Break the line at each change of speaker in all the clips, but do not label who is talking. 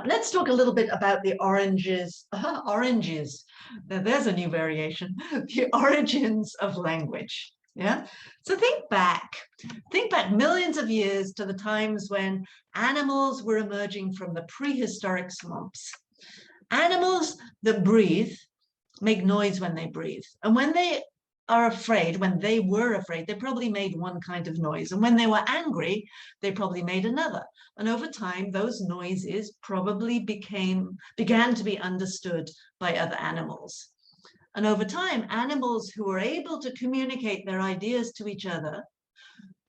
Let's talk a little bit about the oranges. Oranges. Now, there's a new variation. The origins of language. Yeah. So think back millions of years to the times when animals were emerging from the prehistoric swamps. Animals that breathe make noise when they breathe. And when they are afraid, when they were afraid, they probably made one kind of noise. And when they were angry, they probably made another. And over time, those noises probably began to be understood by other animals. And over time, animals who were able to communicate their ideas to each other,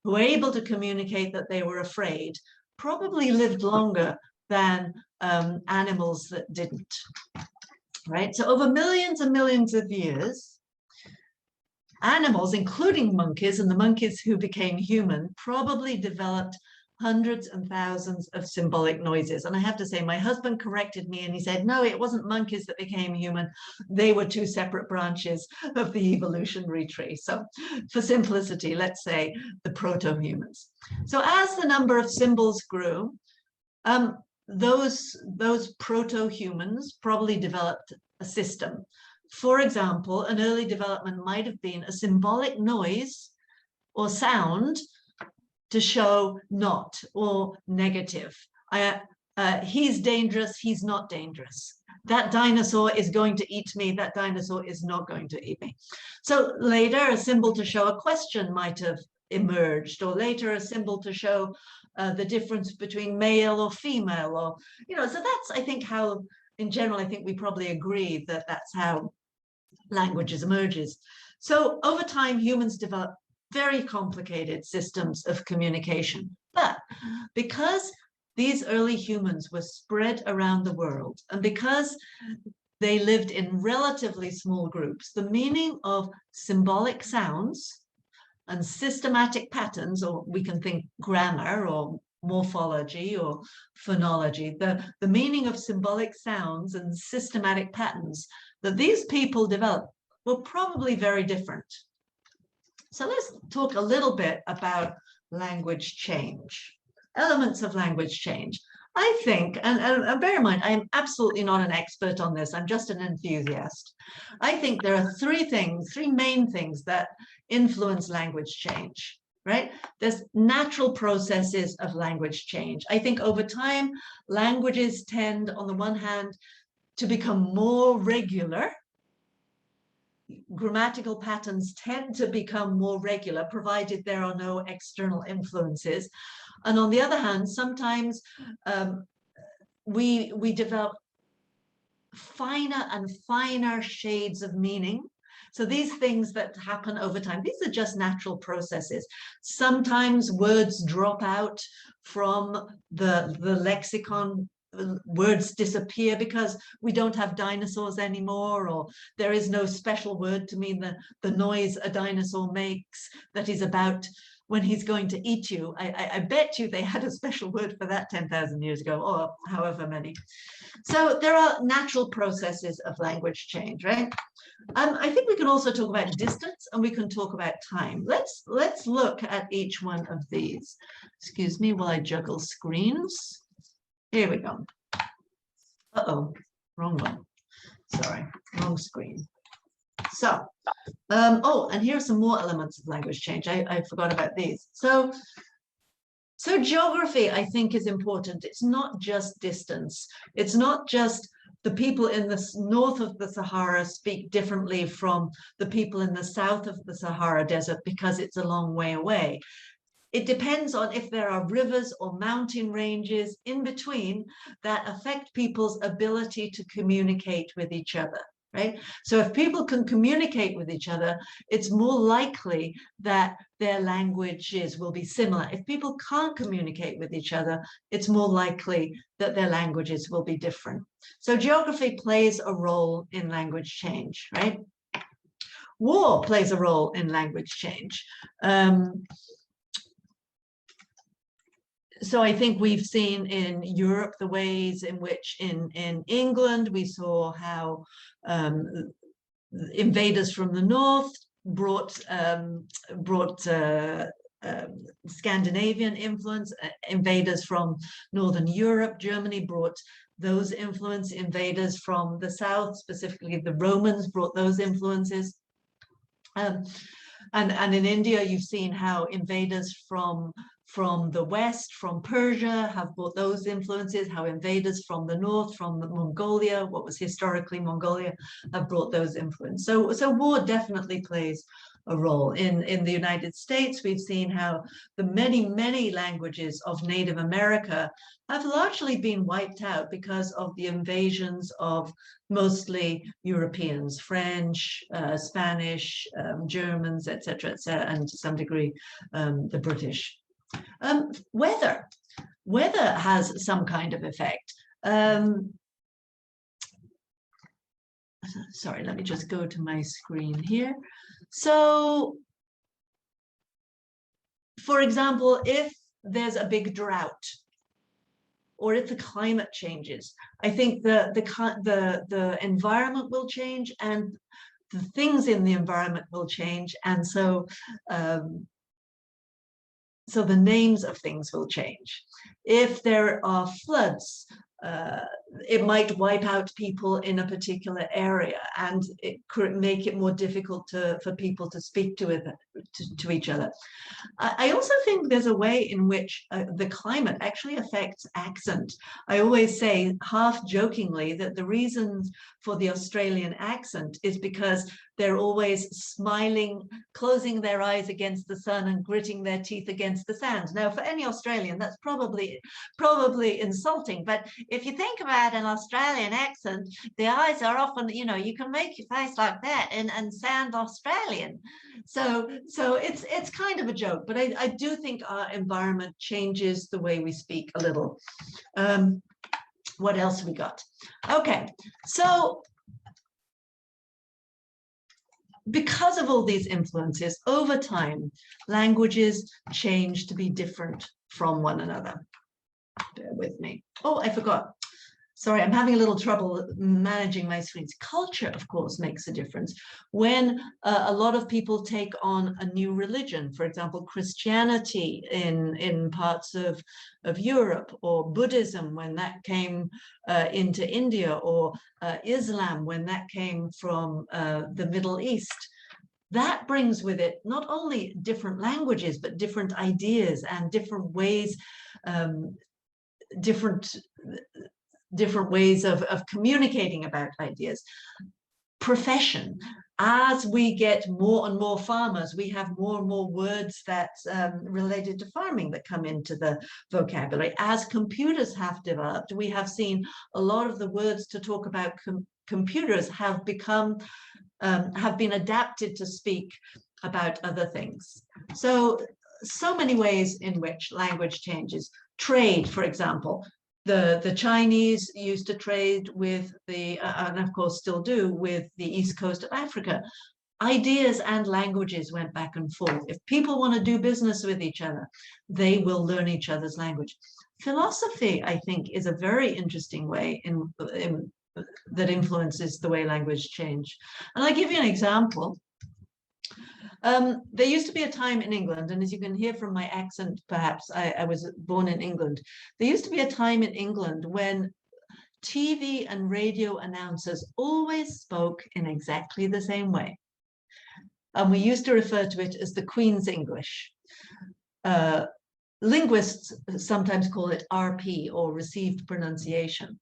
who were able to communicate that they were afraid, probably lived longer than animals that didn't. Right? So over millions and millions of years, animals, including monkeys and the monkeys who became human, probably developed hundreds and thousands of symbolic noises. And I have to say, my husband corrected me and he said, no, it wasn't monkeys that became human. They were two separate branches of the evolutionary tree. So for simplicity, let's say the proto-humans. So as the number of symbols grew, those proto-humans probably developed a system. For example, an early development might have been a symbolic noise or sound to show not or negative. He's dangerous, he's not dangerous. That dinosaur is going to eat me, that dinosaur is not going to eat me. So later, a symbol to show a question might have emerged, or later a symbol to show the difference between male or female, or, so that's, I think, how, in general, I think we probably agree that that's how languages emerges. So over time, humans develop very complicated systems of communication. But because these early humans were spread around the world, and because they lived in relatively small groups, the meaning of symbolic sounds and systematic patterns, or we can think grammar or morphology or phonology, the meaning of symbolic sounds and systematic patterns that these people developed were probably very different. So let's talk a little bit about language change, elements of language change. I think, and bear in mind, I am absolutely not an expert on this. I'm just an enthusiast. I think there are three main things that influence language change, right? There's natural processes of language change. I think over time, languages tend, on the one hand, to become more regular. Grammatical patterns tend to become more regular, provided there are no external influences. And on the other hand, sometimes we develop finer and finer shades of meaning. So these things that happen over time, these are just natural processes. Sometimes words drop out from the lexicon. Words disappear because we don't have dinosaurs anymore, or there is no special word to mean the noise a dinosaur makes that is about when he's going to eat you. I bet you they had a special word for that 10,000 years ago, or however many. So there are natural processes of language change, right? I think we can also talk about distance, and we can talk about time. Let's look at each one of these. Excuse me while I juggle screens. Here we go. Uh-oh, wrong one. Sorry, wrong screen. So, and here are some more elements of language change. I forgot about these. So geography, I think, is important. It's not just distance. It's not just the people in the north of the Sahara speak differently from the people in the south of the Sahara Desert because it's a long way away. It depends on if there are rivers or mountain ranges in between that affect people's ability to communicate with each other, right? So if people can communicate with each other, it's more likely that their languages will be similar. If people can't communicate with each other, it's more likely that their languages will be different. So geography plays a role in language change, right? War plays a role in language change. So I think we've seen in Europe the ways in which in England we saw how invaders from the north brought Scandinavian influence. Invaders from Northern Europe, Germany, brought those influence. Invaders from the south, specifically the Romans, brought those influences. And in India, you've seen how invaders from the west, from Persia, have brought those influences, how invaders from the north, from Mongolia, what was historically Mongolia, have brought those influences. So war definitely plays a role. In the United States, we've seen how the many languages of Native America have largely been wiped out because of the invasions of mostly Europeans, French, Spanish, Germans, etc., and to some degree the British. Weather has some kind of effect. Sorry, let me just go to my screen here. So, for example, if there's a big drought, or if the climate changes, I think the environment will change, and the things in the environment will change, and so the names of things will change. If there are floods, it might wipe out people in a particular area, and it could make it more difficult for people to speak to each other. I also think there's a way in which the climate actually affects accent. I always say, half jokingly, that the reason for the Australian accent is because they're always smiling, closing their eyes against the sun and gritting their teeth against the sand. Now, for any Australian, that's probably insulting, but if you think about an Australian accent, the eyes are often, you can make your face like that and sound Australian. So it's kind of a joke, but I do think our environment changes the way we speak a little. What else we got? Okay, so because of all these influences, over time, languages change to be different from one another. Bear with me. Oh, I forgot. Sorry, I'm having a little trouble managing my screens. Culture, of course, makes a difference. When a lot of people take on a new religion, for example, Christianity in parts of Europe, or Buddhism when that came into India, or Islam when that came from the Middle East, that brings with it not only different languages, but different ideas and different ways, different ways of communicating about ideas. Profession. As we get more and more farmers, we have more and more words that related to farming that come into the vocabulary. As computers have developed, we have seen a lot of the words to talk about computers have been adapted to speak about other things. So many ways in which language changes. Trade, for example. The Chinese used to trade with and of course still do, with the east coast of Africa. Ideas and languages went back and forth. If people want to do business with each other, they will learn each other's language. Philosophy, I think, is a very interesting way that influences the way language change. And I'll give you an example. There used to be a time in England, and as you can hear from my accent, perhaps I was born in England. There used to be a time in England when TV and radio announcers always spoke in exactly the same way. And we used to refer to it as the Queen's English. Linguists sometimes call it RP, or received pronunciation.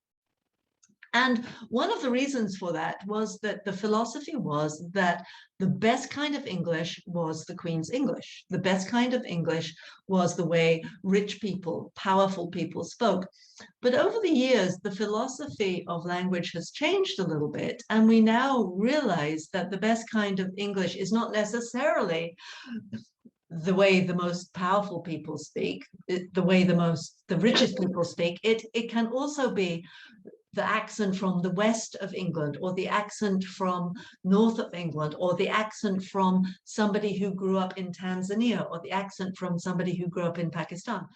And one of the reasons for that was that the philosophy was that the best kind of English was the Queen's English. The best kind of English was the way rich people, powerful people spoke. But over the years, the philosophy of language has changed a little bit, and we now realize that the best kind of English is not necessarily the way the most powerful people speak, the way the richest people speak. It can also be the accent from the west of England, or the accent from north of England, or the accent from somebody who grew up in Tanzania, or the accent from somebody who grew up in Pakistan.